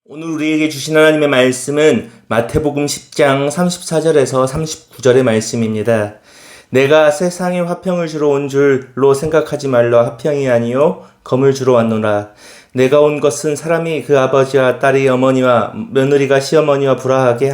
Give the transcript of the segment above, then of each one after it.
오늘 우리에게 주신 하나님의 말씀은 마태복음 10장 34절에서 39절의 말씀입니다. 내가 세상에 화평을 주러 온 줄로 생각하지 말라. 화평이 아니요 검을 주러 왔노라. 내가 온 것은 사람이 그 아버지와 딸이 어머니와 며느리가 시어머니와 불화하게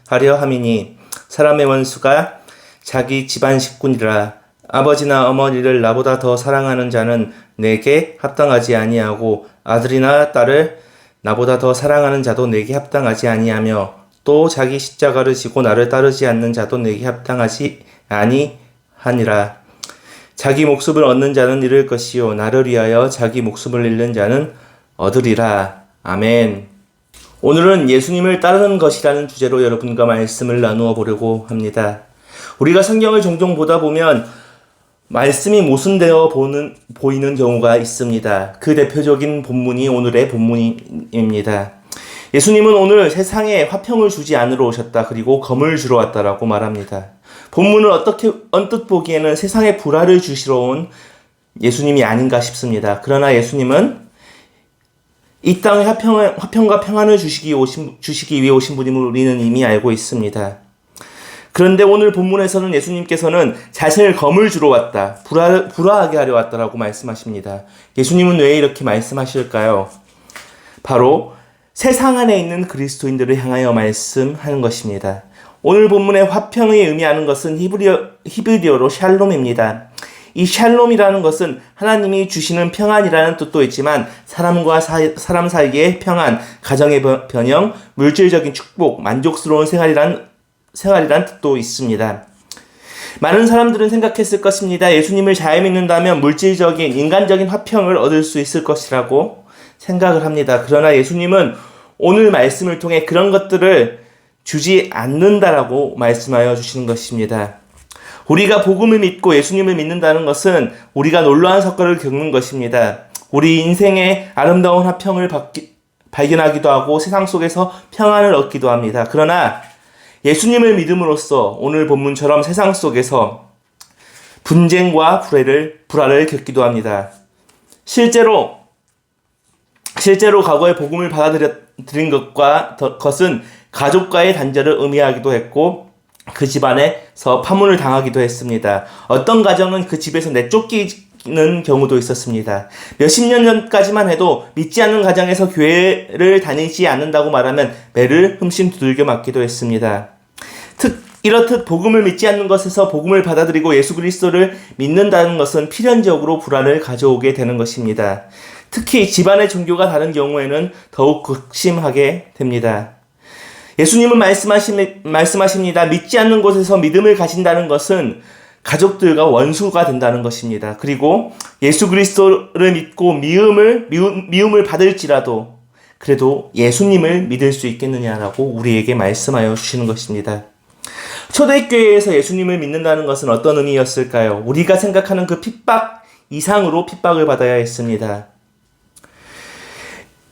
하려 함이니 사람의 원수가 자기 집안 식구니라. 아버지나 어머니를 나보다 더 사랑하는 자는 내게 합당하지 아니하고 아들이나 딸을 나보다 더 사랑하는 자도 내게 합당하지 아니하며 또 자기 십자가를 지고 나를 따르지 않는 자도 내게 합당하지 아니하니라. 자기 목숨을 얻는 자는 잃을 것이요 나를 위하여 자기 목숨을 잃는 자는 얻으리라. 아멘. 오늘은 예수님을 따르는 것이라는 주제로 여러분과 말씀을 나누어 보려고 합니다. 우리가 성경을 종종 보다 보면 말씀이 모순되어 보이는 경우가 있습니다. 그 대표적인 본문이 오늘의 본문입니다. 예수님은 오늘 세상에 화평을 주지 않으러 오셨다. 그리고 검을 주러 왔다라고 말합니다. 본문을 언뜻 보기에는 세상에 불화를 주시러 온 예수님이 아닌가 싶습니다. 그러나 예수님은 이 땅에 화평과 평안을 주시기 위해 오신 분임을 우리는 이미 알고 있습니다. 그런데 오늘 본문에서는 예수님께서는 자신을 검을 주러 왔다, 불화하게 하려 왔다라고 말씀하십니다. 예수님은 왜 이렇게 말씀하실까요? 바로 세상 안에 있는 그리스도인들을 향하여 말씀하는 것입니다. 오늘 본문의 화평이 의미하는 것은 히브리어로 샬롬입니다. 이 샬롬이라는 것은 하나님이 주시는 평안이라는 뜻도 있지만 사람과 사람 사이의 평안, 가정의 번영, 물질적인 축복, 만족스러운 생활이란 뜻도 있습니다. 많은 사람들은 생각했을 것입니다. 예수님을 잘 믿는다면 물질적인, 인간적인 화평을 얻을 수 있을 것이라고 생각을 합니다. 그러나 예수님은 오늘 말씀을 통해 그런 것들을 주지 않는다라고 말씀하여 주시는 것입니다. 우리가 복음을 믿고 예수님을 믿는다는 것은 우리가 놀라운 사건을 겪는 것입니다. 우리 인생의 아름다운 화평을 발견하기도 하고 세상 속에서 평안을 얻기도 합니다. 그러나 예수님을 믿음으로써 오늘 본문처럼 세상 속에서 분쟁과 불화를 겪기도 합니다. 실제로 과거에 복음을 받아들인 것은 가족과의 단절을 의미하기도 했고 그 집안에서 파문을 당하기도 했습니다. 어떤 가정은 그 집에서 내쫓기는 경우도 있었습니다. 몇십 년 전까지만 해도 믿지 않는 가정에서 교회를 다니지 않는다고 말하면 매를 흠씬 두들겨 맞기도 했습니다. 이렇듯 복음을 믿지 않는 것에서 복음을 받아들이고 예수 그리스도를 믿는다는 것은 필연적으로 불안을 가져오게 되는 것입니다. 특히 집안의 종교가 다른 경우에는 더욱 극심하게 됩니다. 예수님은 말씀하십니다. 믿지 않는 곳에서 믿음을 가진다는 것은 가족들과 원수가 된다는 것입니다. 그리고 예수 그리스도를 믿고 미움을 받을지라도 그래도 예수님을 믿을 수 있겠느냐라고 우리에게 말씀하여 주시는 것입니다. 초대교회에서 예수님을 믿는다는 것은 어떤 의미였을까요? 우리가 생각하는 그 핍박 이상으로 핍박을 받아야 했습니다.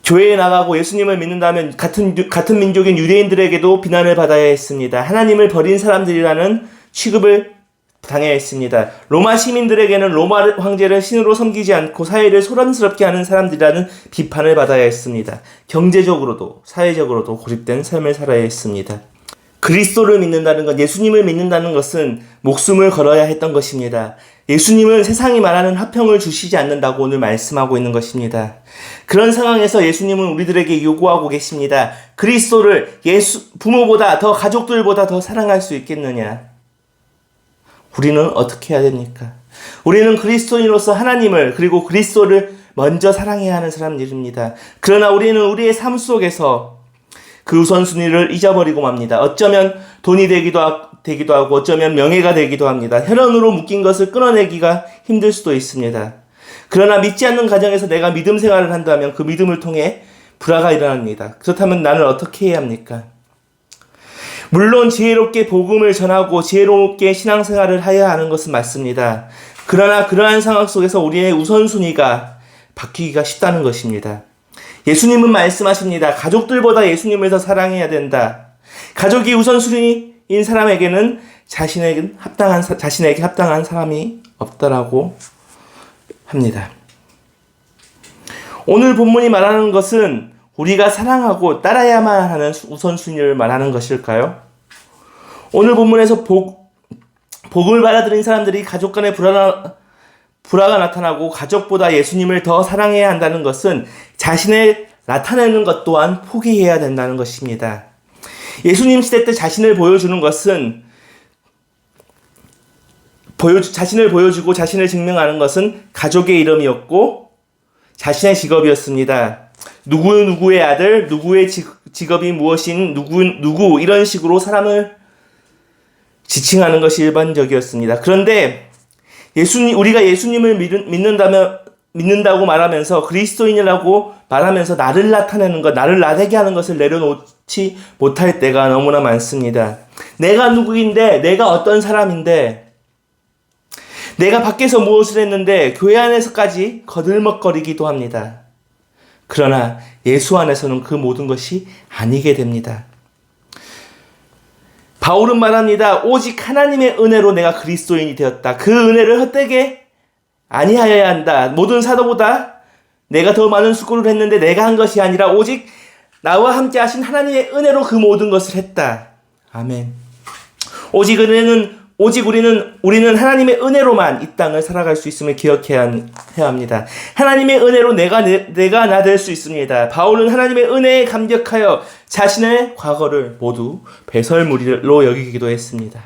교회에 나가고 예수님을 믿는다면 같은 민족인 유대인들에게도 비난을 받아야 했습니다. 하나님을 버린 사람들이라는 취급을 당해야 했습니다. 로마 시민들에게는 로마 황제를 신으로 섬기지 않고 사회를 소란스럽게 하는 사람들이라는 비판을 받아야 했습니다. 경제적으로도 사회적으로도 고립된 삶을 살아야 했습니다. 그리스도를 믿는다는 것, 예수님을 믿는다는 것은 목숨을 걸어야 했던 것입니다. 예수님은 세상이 말하는 화평을 주시지 않는다고 오늘 말씀하고 있는 것입니다. 그런 상황에서 예수님은 우리들에게 요구하고 계십니다. 그리스도를 부모보다 더 가족들보다 더 사랑할 수 있겠느냐? 우리는 어떻게 해야 됩니까? 우리는 그리스도인으로서 하나님을 그리고 그리스도를 먼저 사랑해야 하는 사람들입니다. 그러나 우리는 우리의 삶 속에서 그 우선순위를 잊어버리고 맙니다. 어쩌면 돈이 되기도 하고 어쩌면 명예가 되기도 합니다. 혈연으로 묶인 것을 끊어내기가 힘들 수도 있습니다. 그러나 믿지 않는 가정에서 내가 믿음 생활을 한다면 그 믿음을 통해 불화가 일어납니다. 그렇다면 나는 어떻게 해야 합니까? 물론 지혜롭게 복음을 전하고 지혜롭게 신앙생활을 해야 하는 것은 맞습니다. 그러나 그러한 상황 속에서 우리의 우선순위가 바뀌기가 쉽다는 것입니다. 예수님은 말씀하십니다. 가족들보다 예수님을 더 사랑해야 된다. 가족이 우선순위인 사람에게는 자신에게 합당한 사람이 없다라고 합니다. 오늘 본문이 말하는 것은 우리가 사랑하고 따라야만 하는 우선순위를 말하는 것일까요? 오늘 본문에서 복을 받아들인 사람들이 가족 간의 불화가 나타나고 가족보다 예수님을 더 사랑해야 한다는 것은 자신을 나타내는 것 또한 포기해야 된다는 것입니다. 예수님 시대 때 자신을 보여주는 것은 자신을 보여주고 자신을 증명하는 것은 가족의 이름이었고 자신의 직업이었습니다. 누구의 아들, 누구의 직업이 무엇인 누구 이런 식으로 사람을 지칭하는 것이 일반적이었습니다. 그런데 우리가 예수님을 믿는다고 말하면서 그리스도인이라고 말하면서 나를 나타내는 것, 나를 나대게 하는 것을 내려놓지 못할 때가 너무나 많습니다. 내가 누구인데, 내가 어떤 사람인데, 내가 밖에서 무엇을 했는데 교회 안에서까지 거들먹거리기도 합니다. 그러나 예수 안에서는 그 모든 것이 아니게 됩니다. 바울은 말합니다. 오직 하나님의 은혜로 내가 그리스도인이 되었다. 그 은혜를 헛되게 아니하여야 한다. 모든 사도보다 내가 더 많은 수고를 했는데 내가 한 것이 아니라 오직 나와 함께 하신 하나님의 은혜로 그 모든 것을 했다. 아멘. 오직 우리는 하나님의 은혜로만 이 땅을 살아갈 수 있음을 기억해야 합니다. 하나님의 은혜로 내가 나 될 수 있습니다. 바울은 하나님의 은혜에 감격하여 자신의 과거를 모두 배설물로 여기기도 했습니다.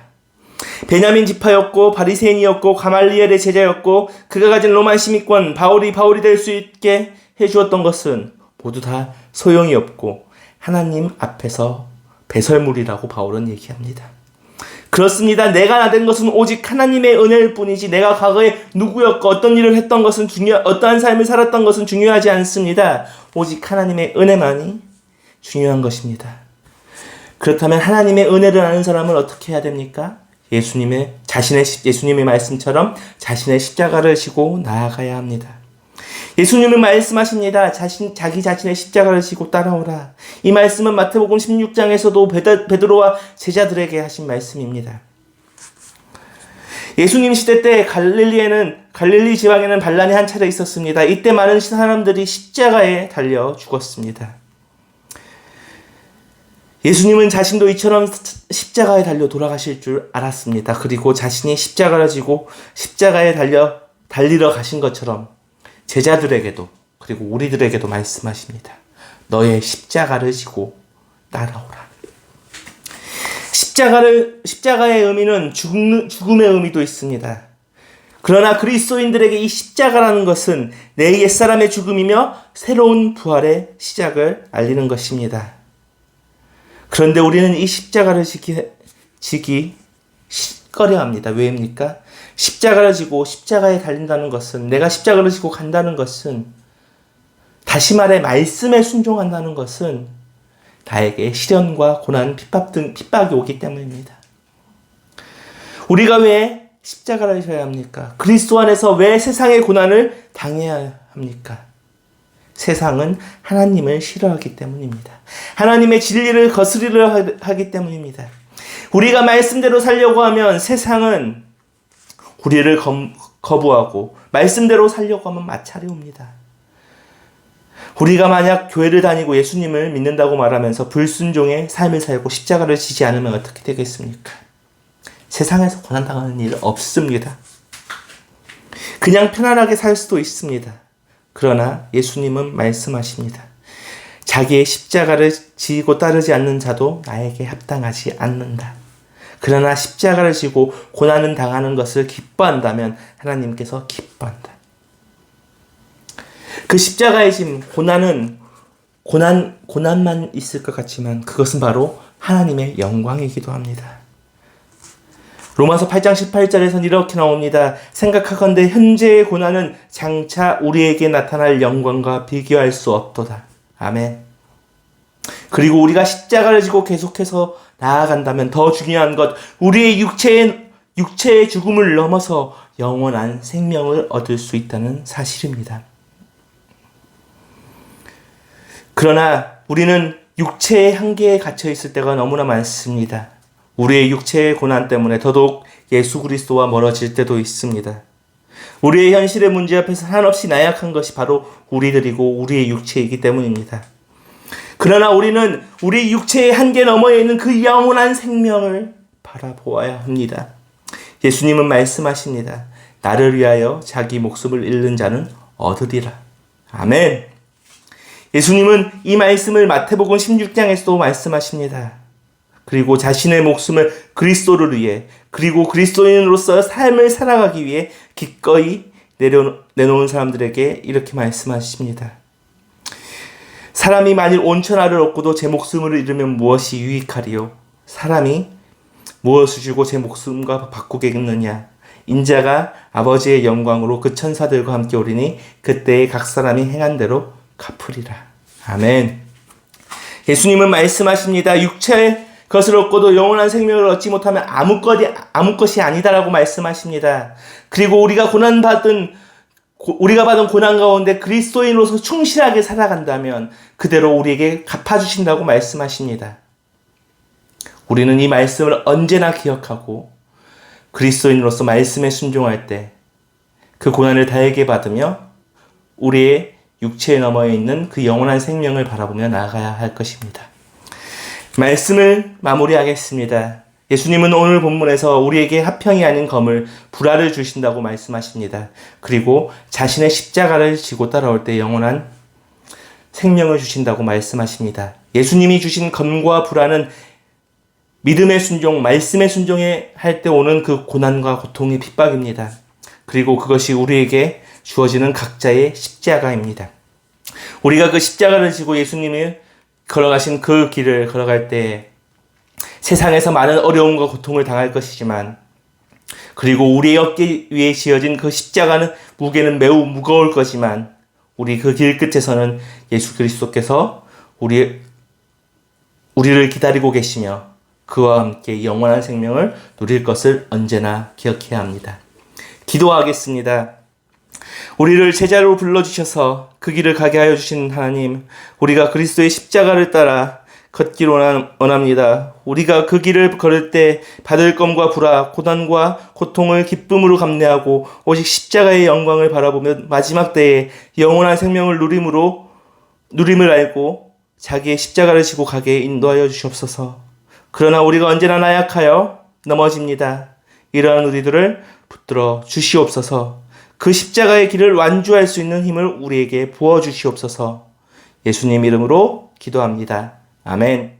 베냐민 지파였고 바리새인이었고 가말리엘의 제자였고 그가 가진 로마 시민권 바울이 될 수 있게 해주었던 것은 모두 다 소용이 없고 하나님 앞에서 배설물이라고 바울은 얘기합니다. 그렇습니다. 내가 나 된 것은 오직 하나님의 은혜일 뿐이지 내가 과거에 누구였고 어떤 일을 했던 것은 어떠한 삶을 살았던 것은 중요하지 않습니다. 오직 하나님의 은혜만이 중요한 것입니다. 그렇다면 하나님의 은혜를 아는 사람은 어떻게 해야 됩니까? 예수님의 말씀처럼 자신의 십자가를 지고 나아가야 합니다. 예수님은 말씀하십니다. 자기 자신의 십자가를 지고 따라오라. 이 말씀은 마태복음 16장에서도 베드로와 제자들에게 하신 말씀입니다. 예수님 시대 때 갈릴리 지방에는 반란이 한 차례 있었습니다. 이때 많은 사람들이 십자가에 달려 죽었습니다. 예수님은 자신도 이처럼 십자가에 달려 돌아가실 줄 알았습니다. 그리고 자신이 십자가를 지고 십자가에 달리러 가신 것처럼 제자들에게도 그리고 우리들에게도 말씀하십니다. 너의 십자가를 지고 따라오라. 십자가의 의미는 죽음의 의미도 있습니다. 그러나 그리스도인들에게 이 십자가라는 것은 내 옛사람의 죽음이며 새로운 부활의 시작을 알리는 것입니다. 그런데 우리는 이 십자가를 지기 꺼려합니다. 왜입니까? 십자가를 지고 십자가에 달린다는 것은 내가 십자가를 지고 간다는 것은 다시 말해 말씀에 순종한다는 것은 나에게 시련과 고난, 핍박이 오기 때문입니다. 우리가 왜 십자가를 져야 합니까? 그리스도 안에서 왜 세상의 고난을 당해야 합니까? 세상은 하나님을 싫어하기 때문입니다. 하나님의 진리를 거스리려 하기 때문입니다. 우리가 말씀대로 살려고 하면 세상은 우리를 거부하고 말씀대로 살려고 하면 마찰이 옵니다. 우리가 만약 교회를 다니고 예수님을 믿는다고 말하면서 불순종의 삶을 살고 십자가를 지지 않으면 어떻게 되겠습니까? 세상에서 고난당하는 일 없습니다. 그냥 편안하게 살 수도 있습니다. 그러나 예수님은 말씀하십니다. 자기의 십자가를 지고 따르지 않는 자도 나에게 합당하지 않는다. 그러나 십자가를 지고 고난을 당하는 것을 기뻐한다면 하나님께서 기뻐한다. 그 십자가의 짐, 고난만 있을 것 같지만 그것은 바로 하나님의 영광이기도 합니다. 로마서 8장 18절에서는 이렇게 나옵니다. 생각하건대 현재의 고난은 장차 우리에게 나타날 영광과 비교할 수 없도다. 아멘. 그리고 우리가 십자가를 지고 계속해서 나아간다면 더 중요한 것, 우리의 육체의 죽음을 넘어서 영원한 생명을 얻을 수 있다는 사실입니다. 그러나 우리는 육체의 한계에 갇혀 있을 때가 너무나 많습니다. 우리의 육체의 고난 때문에 더더욱 예수 그리스도와 멀어질 때도 있습니다. 우리의 현실의 문제 앞에서 한없이 나약한 것이 바로 우리들이고 우리의 육체이기 때문입니다. 그러나 우리는 우리 육체의 한계 너머에 있는 그 영원한 생명을 바라보아야 합니다. 예수님은 말씀하십니다. 나를 위하여 자기 목숨을 잃는 자는 얻으리라. 아멘. 예수님은 이 말씀을 마태복음 16장에서도 말씀하십니다. 그리고 자신의 목숨을 그리스도를 위해, 그리고 그리스도인으로서 삶을 살아가기 위해 기꺼이 내놓은 사람들에게 이렇게 말씀하십니다. 사람이 만일 온천하를 얻고도 제 목숨을 잃으면 무엇이 유익하리요? 사람이 무엇을 주고 제 목숨과 바꾸겠느냐? 인자가 아버지의 영광으로 그 천사들과 함께 오리니 그때에 각 사람이 행한 대로 갚으리라. 아멘. 예수님은 말씀하십니다. 육체의 것을 얻고도 영원한 생명을 얻지 못하면 아무 것이 아니다라고 말씀하십니다. 그리고 우리가 받은 고난 가운데 그리스도인으로서 충실하게 살아간다면 그대로 우리에게 갚아주신다고 말씀하십니다. 우리는 이 말씀을 언제나 기억하고 그리스도인으로서 말씀에 순종할 때 그 고난을 달게 받으며 우리의 육체에 너머에 있는 그 영원한 생명을 바라보며 나아가야 할 것입니다. 말씀을 마무리하겠습니다. 예수님은 오늘 본문에서 우리에게 화평이 아닌 검을 불화를 주신다고 말씀하십니다. 그리고 자신의 십자가를 지고 따라올 때 영원한 생명을 주신다고 말씀하십니다. 예수님이 주신 검과 불화는 믿음의 순종, 말씀의 순종에 할 때 오는 그 고난과 고통의 핍박입니다. 그리고 그것이 우리에게 주어지는 각자의 십자가입니다. 우리가 그 십자가를 지고 예수님이 걸어가신 그 길을 걸어갈 때 세상에서 많은 어려움과 고통을 당할 것이지만, 그리고 우리의 어깨 위에 지어진 그 십자가는 무게는 매우 무거울 거지만 우리 그 길 끝에서는 예수 그리스도께서 우리를 기다리고 계시며 그와 함께 영원한 생명을 누릴 것을 언제나 기억해야 합니다. 기도하겠습니다. 우리를 제자로 불러주셔서 그 길을 가게 하여 주신 하나님, 우리가 그리스도의 십자가를 따라 걷기를 원합니다. 우리가 그 길을 걸을 때 받을 검과 불화, 고난과 고통을 기쁨으로 감내하고 오직 십자가의 영광을 바라보며 마지막 때에 영원한 생명을 누림을 알고 자기의 십자가를 지고 가게 인도하여 주시옵소서. 그러나 우리가 언제나 나약하여 넘어집니다. 이러한 우리들을 붙들어 주시옵소서. 그 십자가의 길을 완주할 수 있는 힘을 우리에게 부어주시옵소서. 예수님 이름으로 기도합니다. 아멘.